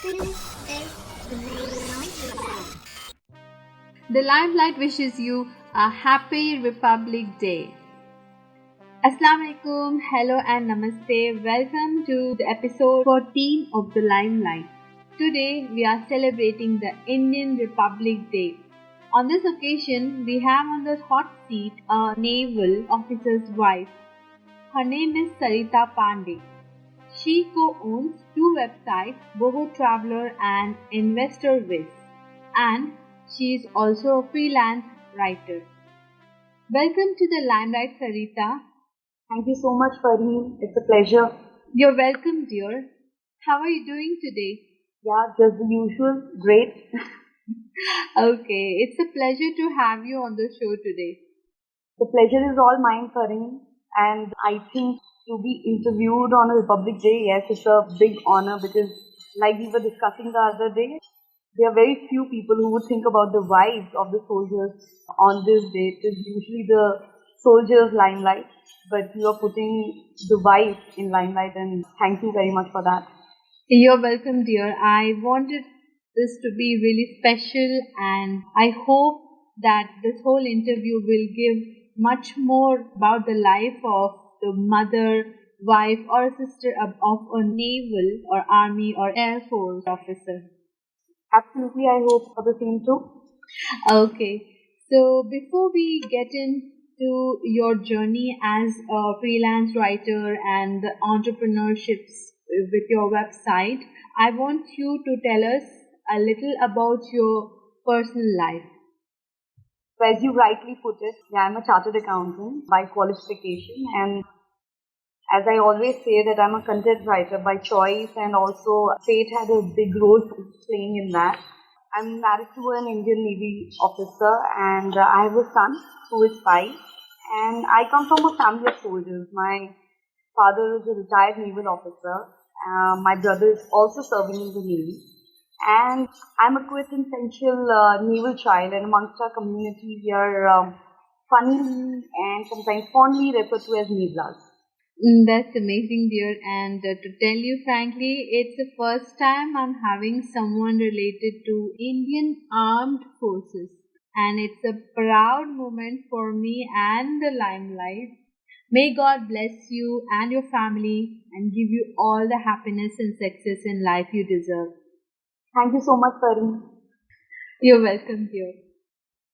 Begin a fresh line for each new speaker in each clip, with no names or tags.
The Limelight wishes you a happy Republic Day. Assalamu alaikum, hello and namaste. Welcome to the episode 14 of the Limelight. Today we are celebrating the Indian Republic Day. On this occasion, we have on the hot seat a naval officer's wife. Her name is Sarita Pandey. She co-owns two websites, Boho Traveler and InvestorWiz, and she is also a freelance writer. Welcome to the Limelight, Sarita.
Thank you so much, Farheen. It's a pleasure.
You're welcome, dear. How are you doing today?
Yeah, just the usual. Great.
Okay, it's a pleasure to have you on the show today.
The pleasure is all mine, Farheen. And I think to be interviewed on a Republic Day, yes, it's a big honor because, like we were discussing the other day, there are very few people who would think about the wives of the soldiers on this day. It is usually the soldiers' limelight, but you are putting the wife in limelight, and thank you very much for that.
You're welcome, dear. I wanted this to be really special, and I hope that this whole interview will give much more about the life of the mother, wife, or sister of a naval or army or air force officer.
Absolutely, I hope for the same too.
Okay, so before we get into your journey as a freelance writer and the entrepreneurships with your website, I want you to tell us a little about your personal life.
So as you rightly put it, yeah, I'm a chartered accountant by qualification, and as I always say that I'm a content writer by choice, and also fate had a big role playing in that. I'm married to an Indian Navy officer, and I have a son who is 5, and I come from a family of soldiers. My father is a retired naval officer. My brother is also serving in the Navy, and I'm a quintessential naval child, and amongst our community, we are funnily and sometimes fondly referred to as Navlas.
That's amazing, dear. And to tell you frankly, it's the first time I'm having someone related to Indian Armed Forces. And it's a proud moment for me and the Limelight. May God bless you and your family and give you all the happiness and success in life you deserve.
Thank you so much, Karim.
You're welcome, dear.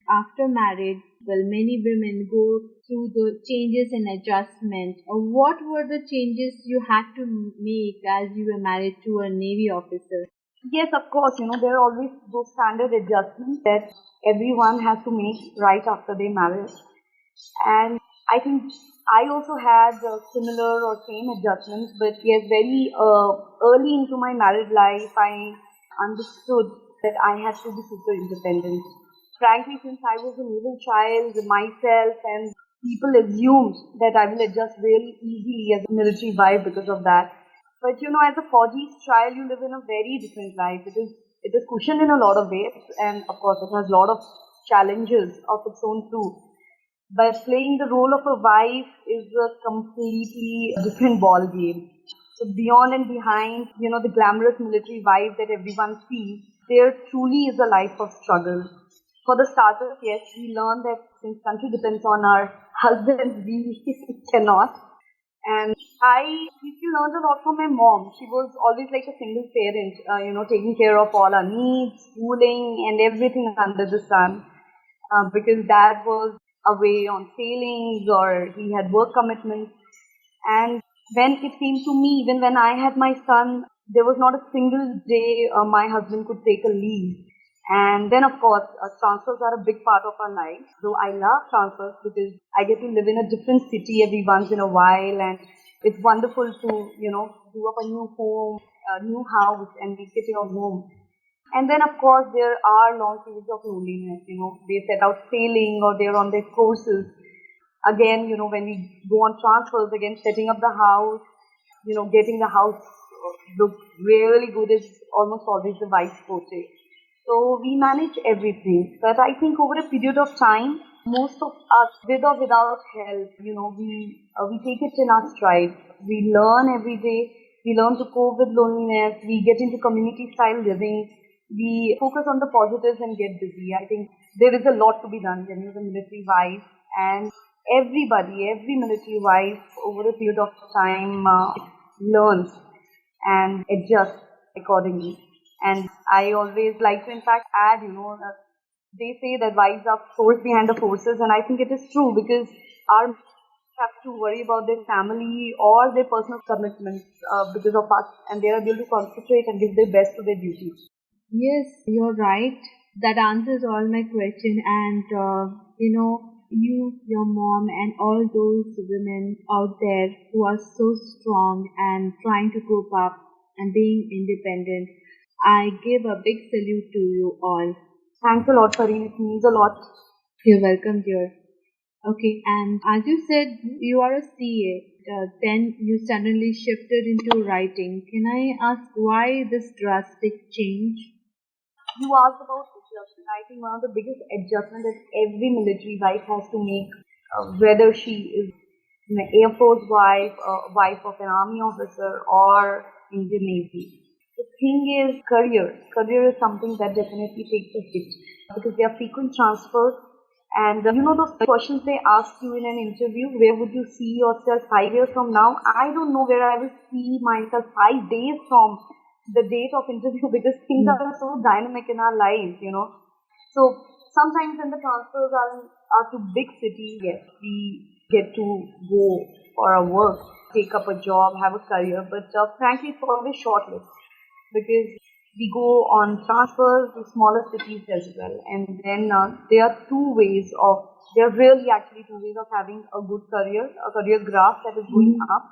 After marriage, well, many women go through the changes and adjustment. What were the changes you had to make as you were married to a Navy officer?
Yes, of course, there are always those standard adjustments that everyone has to make right after they marry. And I think I also had similar or same adjustments, but yes, very early into my married life, I understood that I had to be super independent. Frankly, since I was a middle child myself, and people assumed that I will adjust really easily as a military wife because of that. But as a Fauji's child, you live in a very different life. It is cushioned in a lot of ways, and of course, it has a lot of challenges of its own too. But playing the role of a wife is a completely different ball game. So beyond and behind, the glamorous military wife that everyone sees, there truly is a life of struggle. For the starters, yes, we learn that since country depends on our husbands, we cannot. And I used learned a lot from my mom. She was always like a single parent, taking care of all our needs, schooling, and everything under the sun. Because dad was away on sailings or he had work commitments. And when it came to me, even when I had my son, there was not a single day my husband could take a leave. And then, of course, transfers are a big part of our life. Though I love transfers because I get to live in a different city every once in a while, and it's wonderful to, do up a new home, a new house, and make it your home. And then, of course, there are long periods of loneliness. They set out sailing or they're on their courses. Again, when we go on transfers, again, setting up the house, getting the house look really good is almost always the wife's forte. So we manage everything. But I think over a period of time, most of us, with or without help, we take it in our stride. We learn every day. We learn to cope with loneliness. We get into community style living. We focus on the positives and get busy. I think there is a lot to be done when you're a military wife, and every military wife over a period of time learns and adjusts accordingly. And I always like to, in fact, add, they say that wives are force behind the forces, and I think it is true because our have to worry about their family or their personal commitments because of us, and they are able to concentrate and give their best to their duties.
Yes, you're right. That answers all my question. And you, your mom, and all those women out there who are so strong and trying to cope up and being independent, I give a big salute to you all.
Thanks a lot, Fareen. It means a lot.
You're welcome, dear. Okay, and as you said, you are a CA. Then you suddenly shifted into writing. Can I ask why this drastic change?
You asked about adjustment. I think one of the biggest adjustments that every military wife has to make, whether she is an Air Force wife, wife of an Army officer, or Indian Navy. The thing is career. Career is something that definitely takes a hit because there are frequent transfers. And those questions they ask you in an interview, where would you see yourself 5 years from now? I don't know where I will see myself 5 days from the date of interview because things are so dynamic in our lives, So sometimes when the transfers are to big cities, yes, we get to go for our work, take up a job, have a career, but frankly it's always short-lived because we go on transfers to smaller cities as well. And then there are really actually two ways of having a good career, a career graph that is going up.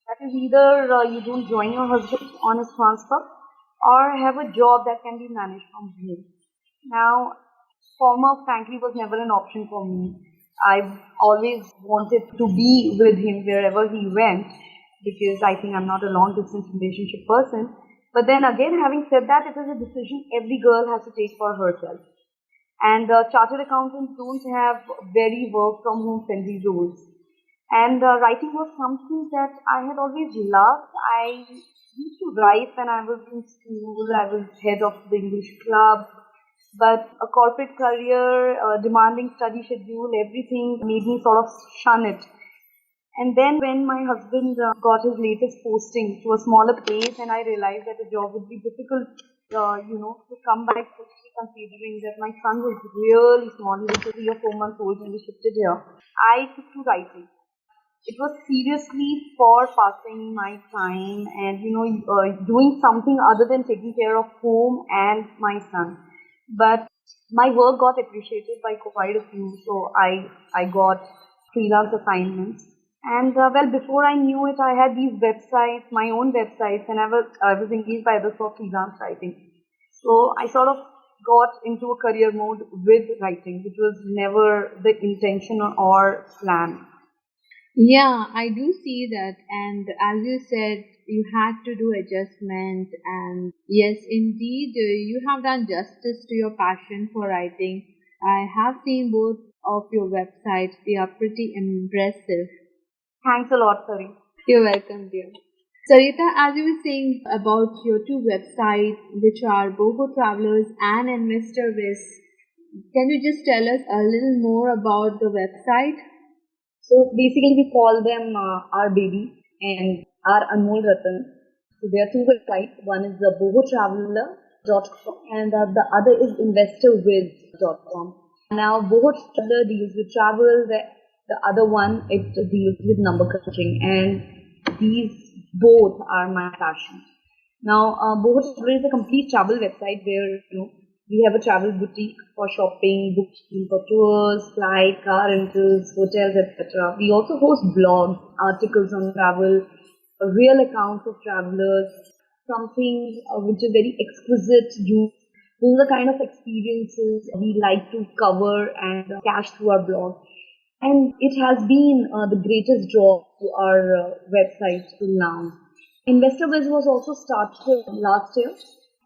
That is either you don't join your husband on his transfer or have a job that can be managed from home. Now, former frankly was never an option for me. I always wanted to be with him wherever he went because I think I'm not a long distance relationship person. But then again, having said that, it is a decision every girl has to take for herself. And chartered accountants don't have very work from home friendly roles. And writing was something that I had always loved. I used to write when I was in school. I was head of the English club. But a corporate career, demanding study schedule, everything made me sort of shun it. And then when my husband got his latest posting to a smaller place, and I realized that the job would be difficult, to come by quickly, considering that my son was really small. He was 3 or 4 months old when we shifted here. I took to writing. It was seriously for passing my time and, doing something other than taking care of home and my son. But my work got appreciated by quite a few, so I got freelance assignments. And before I knew it, I had these websites, my own websites, and I was engaged by others for freelance writing. So I sort of got into a career mode with writing, which was never the intention or plan.
Yeah, I do see that. And as you said, you had to do adjustment. And yes, indeed, you have done justice to your passion for writing. I have seen both of your websites. They are pretty impressive.
Thanks a lot, Sari.
You're welcome, dear. Sarita, as you were saying about your two websites, which are Boho Travelers and Investor Wiz, can you just tell us a little more about the website?
So basically, we call them our baby and our Anmol Ratan. So there are two websites. One is the bohotraveler.com and the other is investorwiz.com. Now, Boho Traveler deals with travel, the other one it deals with number crunching, and these both are my passion. Now, Boho Traveler is a complete travel website where we have a travel boutique for shopping, booking for tours, flight, car rentals, hotels, etc. We also host blogs, articles on travel, real accounts of travelers, something which is very exquisite. Those are the kind of experiences we like to cover and cache through our blog. And it has been the greatest draw to our website till now. InvestorWiz was also started last year,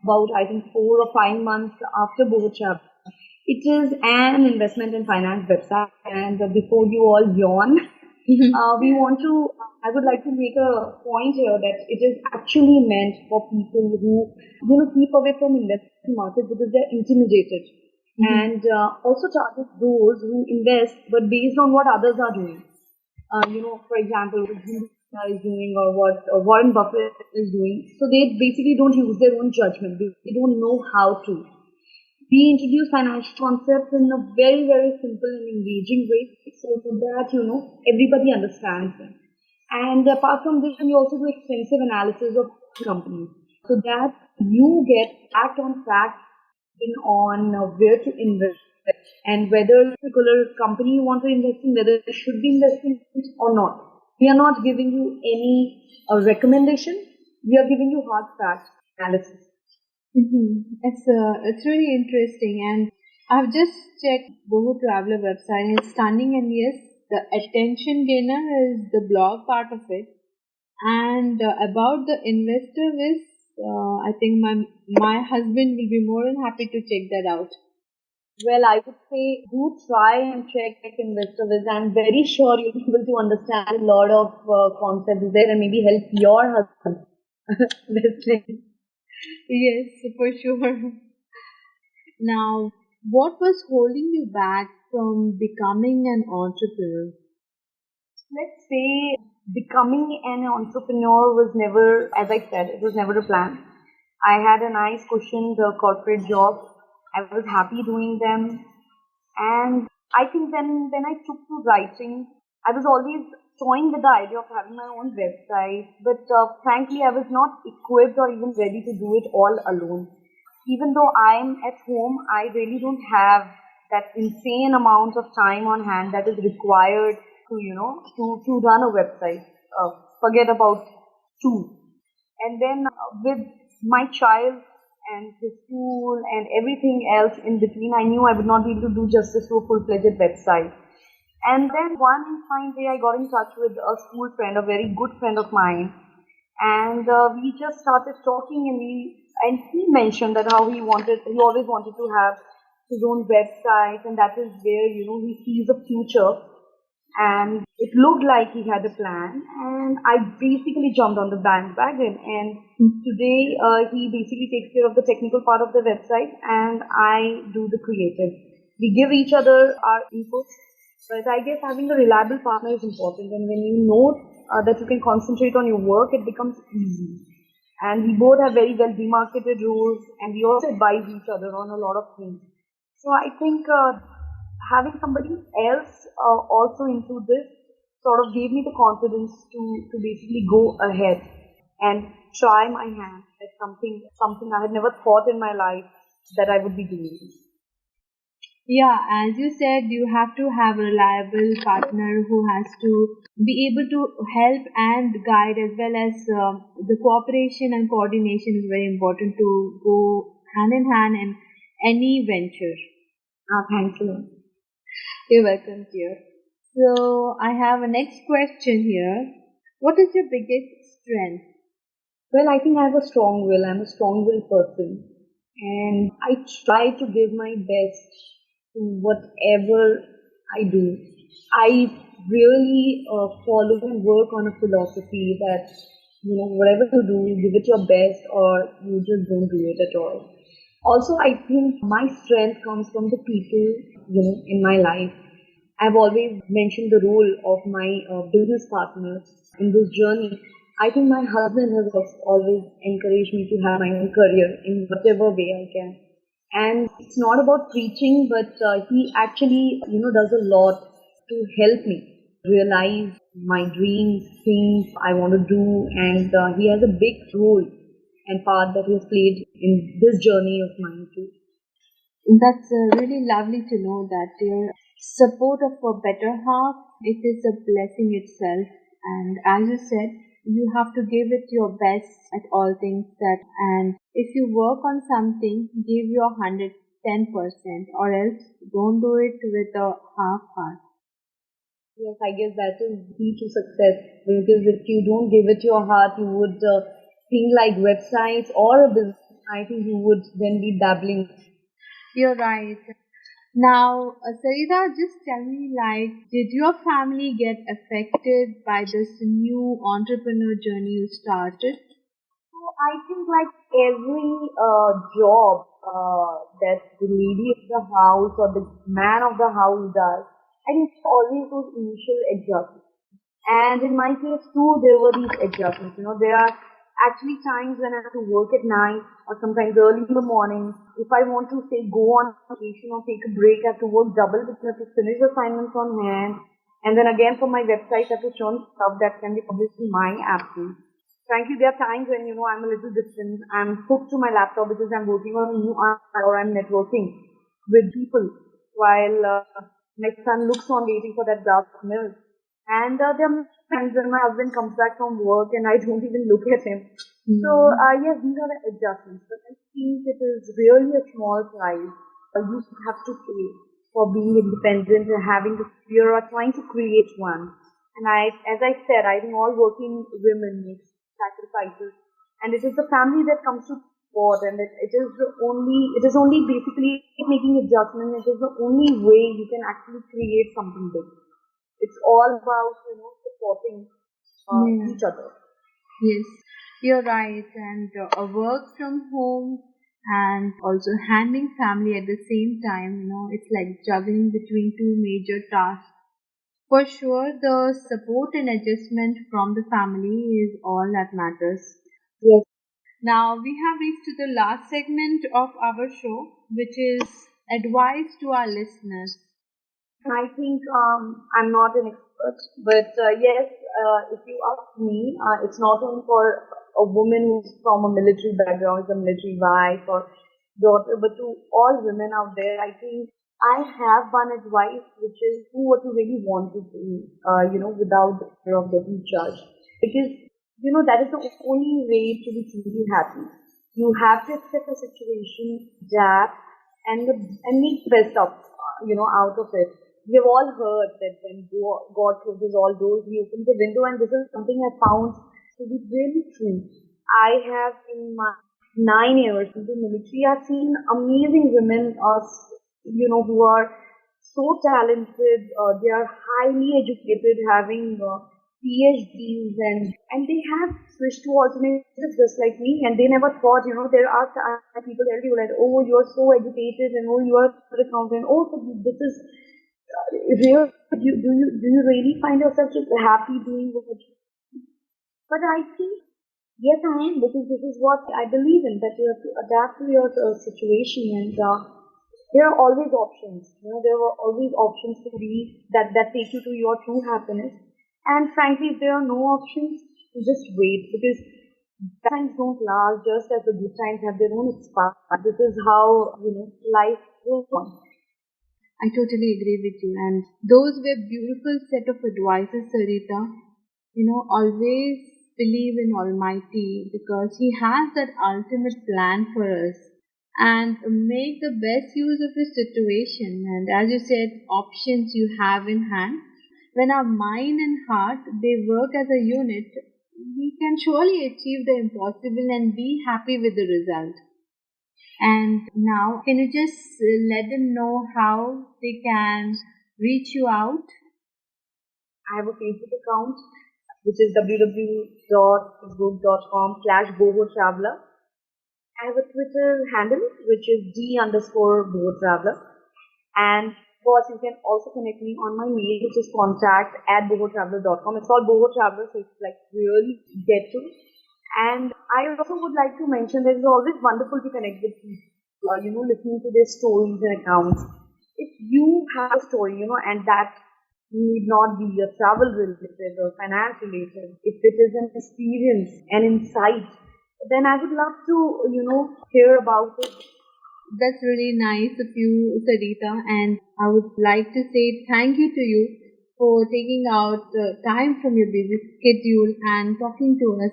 about I think 4 or 5 months after Boho Travel. It is an investment and finance website, and before you all yawn, we want to I would like to make a point here that it is actually meant for people who, keep away from investment market because they're intimidated. And also target those who invest but based on what others are doing. For example, what Hindusta is doing or what Warren Buffett is doing. So they basically don't use their own judgment. They don't know how to. We introduce financial concepts in a very, very simple and engaging way so that, everybody understands them. And apart from this, we also do extensive analysis of companies so that you get fact on fact on where to invest and whether a particular company you want to invest in, whether it should be invested in or not. We are not giving you any recommendation. We are giving you hard fact analysis.
It's really interesting, and I've just checked Boho Traveler website, and it's stunning. And yes, the attention gainer is the blog part of it, and about the investor list, I think my husband will be more than happy to check that out.
Well, I would say do try and check investor list. I'm very sure you'll be able to understand a lot of concepts there and maybe help your husband listening.
Yes, for sure. Now, what was holding you back from becoming an entrepreneur?
Let's say becoming an entrepreneur was never, as I said, it was never a plan. I had a nice cushioned corporate job. I was happy doing them. And I think when I took to writing, I was always toying with the idea of having my own website. But frankly, I was not equipped or even ready to do it all alone. Even though I'm at home, I really don't have that insane amount of time on hand that is required to run a website. Forget about two. And then with my child and his school and everything else in between, I knew I would not be able to do justice to a full-fledged website. And then one fine day, I got in touch with a school friend, a very good friend of mine, and we just started talking, and he mentioned that how he always wanted to have his own website, and that is where he sees a future. And it looked like he had a plan, and I basically jumped on the bandwagon. And today, he basically takes care of the technical part of the website, and I do the creative. We give each other our input, but I guess having a reliable partner is important. And when you know that you can concentrate on your work, it becomes easy. And we both have very well demarcated roles, and we also advise each other on a lot of things. So I think having somebody else also into this sort of gave me the confidence to basically go ahead and try my hand at something I had never thought in my life that I would be doing.
Yeah, as you said, you have to have a reliable partner who has to be able to help and guide, as well as the cooperation and coordination is very important to go hand in hand in any venture.
Thank you.
You're welcome, dear. So, I have a next question here. What is your biggest strength?
Well, I think I have a strong will. I'm a strong-willed person, and I try to give my best to whatever I do. I really follow and work on a philosophy that whatever you do, you give it your best, or you just don't do it at all. Also, I think my strength comes from the people in my life. I've always mentioned the role of my business partners in this journey. I think my husband has always encouraged me to have my own career in whatever way I can. And it's not about preaching, but he actually, does a lot to help me realize my dreams, things I want to do. And he has a big role and part that he has played in this journey of mine too.
That's really lovely to know that your support of a better half, it is a blessing itself. And as you said, you have to give it your best at all things that, and if you work on something, give your 110%, or else don't do it with a half heart.
Yes, I guess that is key to success, because if you don't give it your heart, you would think like websites or a business. I think you would then be dabbling.
You're right. Now, Sarita, just tell me, like, did your family get affected by this new entrepreneur journey you started?
So I think like every job that the lady of the house or the man of the house does, I think it's always those initial adjustments. And in my case too, there were these adjustments. There are actually times when I have to work at night or sometimes early in the morning. If I want to say go on vacation or take a break, I have to work double because I have to finish assignments on hand. And then again for my website, I have to churn stuff that can be published in my absence. Frankly, there are times when, I'm a little distant. I'm hooked to my laptop because I'm working on a new art or I'm networking with people while my son looks on waiting for that glass of milk. And there are times when my husband comes back from work and I don't even look at him. So, yes, these are the adjustments. But I think it is really a small price you have to pay for being independent and having the fear or trying to create one. And as I said, I think all working women make sacrifices. And it is the family that comes to support, and it is only basically making adjustments. It is the only way you can actually create something big. It's all about supporting
Yeah.
each other.
Yes, you're right. And a work from home and also handling family at the same time, it's like juggling between two major tasks. For sure, the support and adjustment from the family is all that matters.
Yes.
Now, we have reached to the last segment of our show, which is advice to our listeners.
I think I'm not an expert, but yes, if you ask me, it's not only for a woman who's from a military background, is a military wife or daughter, but to all women out there, I think I have one advice, which is do what you really want to do, without the fear of getting judged. Because, that is the only way to be truly happy. You have to accept the situation, adapt, and make the best of, out of it. We have all heard that when God closes all doors, He opens a window, and this is something I found to be really true. I have in my 9 years in the military, I've seen amazing women, who are so talented. They are highly educated, having PhDs, and they have switched to alternatives just like me. And they never thought, there are people tell you like, oh, you are so educated, and oh, you are an accountant. Oh, so this is real. Do you really find yourself just happy doing what you do? But I think yes, I am, because this is what I believe in, that you have to adapt to your situation, and there are always options. There are always options to be that take you to your true happiness. And frankly, if there are no options, you just wait, because bad times don't last just as the good times have their own spark. This is how life goes on.
I totally agree with you. And those were beautiful set of advices, Sarita. Always believe in Almighty because He has that ultimate plan for us. And make the best use of the situation. And as you said, options you have in hand. When our mind and heart they work as a unit, we can surely achieve the impossible and be happy with the result. And now, can you just let them know how they can reach you out?
I have a Facebook account, which is www.facebook.com/boho traveler. I have a Twitter handle, which is d_boho traveler. And of course, you can also connect me on my mail, which is contact@bohotraveler.com. It's called Boho Traveler, so it's like really get to. And I also would like to mention that it's always wonderful to connect with people, listening to their stories and accounts. If you have a story, and that need not be a travel related or finance related, if it is an experience, an insight, then I would love to, hear about it.
That's really nice of you, Sarita, and I would like to say thank you to you for taking out time from your busy schedule and talking to us.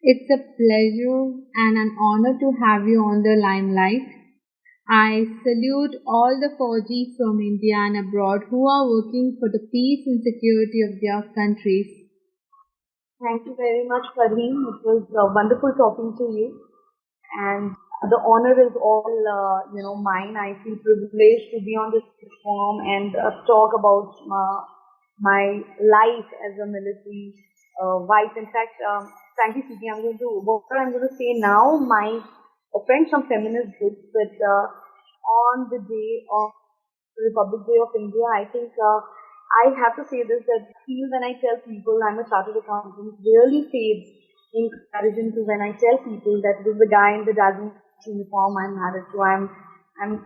It's a pleasure and an honor to have you on the limelight. I salute all the Faujis from India and abroad who are working for the peace and security of their countries.
Thank you very much, Kareem. It was wonderful talking to you. And The honor is all, mine. I feel privileged to be on this platform and talk about my life as a military wife. In fact, frankly speaking, what I'm going to say now might offend some feminist groups, but on the day of Republic Day of India, I think I have to say this, that I feel when I tell people I'm a chartered accountant really fades in comparison to when I tell people that this is the guy in the dazzling uniform I'm married to. I'm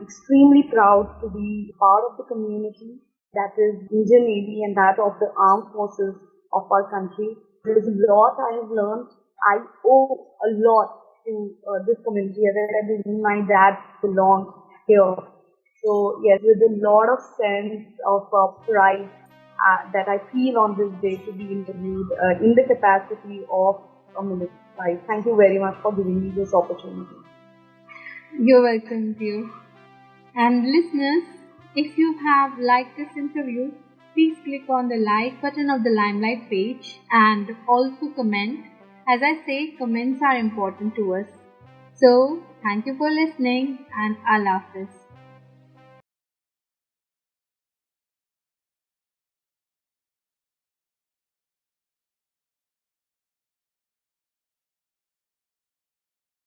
extremely proud to be part of the community that is Indian Navy and that of the armed forces of our country. There's a lot I have learned. I owe a lot to this community. As I said, my dad belongs here. So yes, with a lot of sense of pride that I feel on this day to be interviewed in the capacity of a military wife. Thank you very much for giving me this opportunity.
You're welcome, dear. And listeners, if you have liked this interview, please click on the like button of the Limelyte page and also comment. As I say, comments are important to us. So, thank you for listening and Allah Hafiz.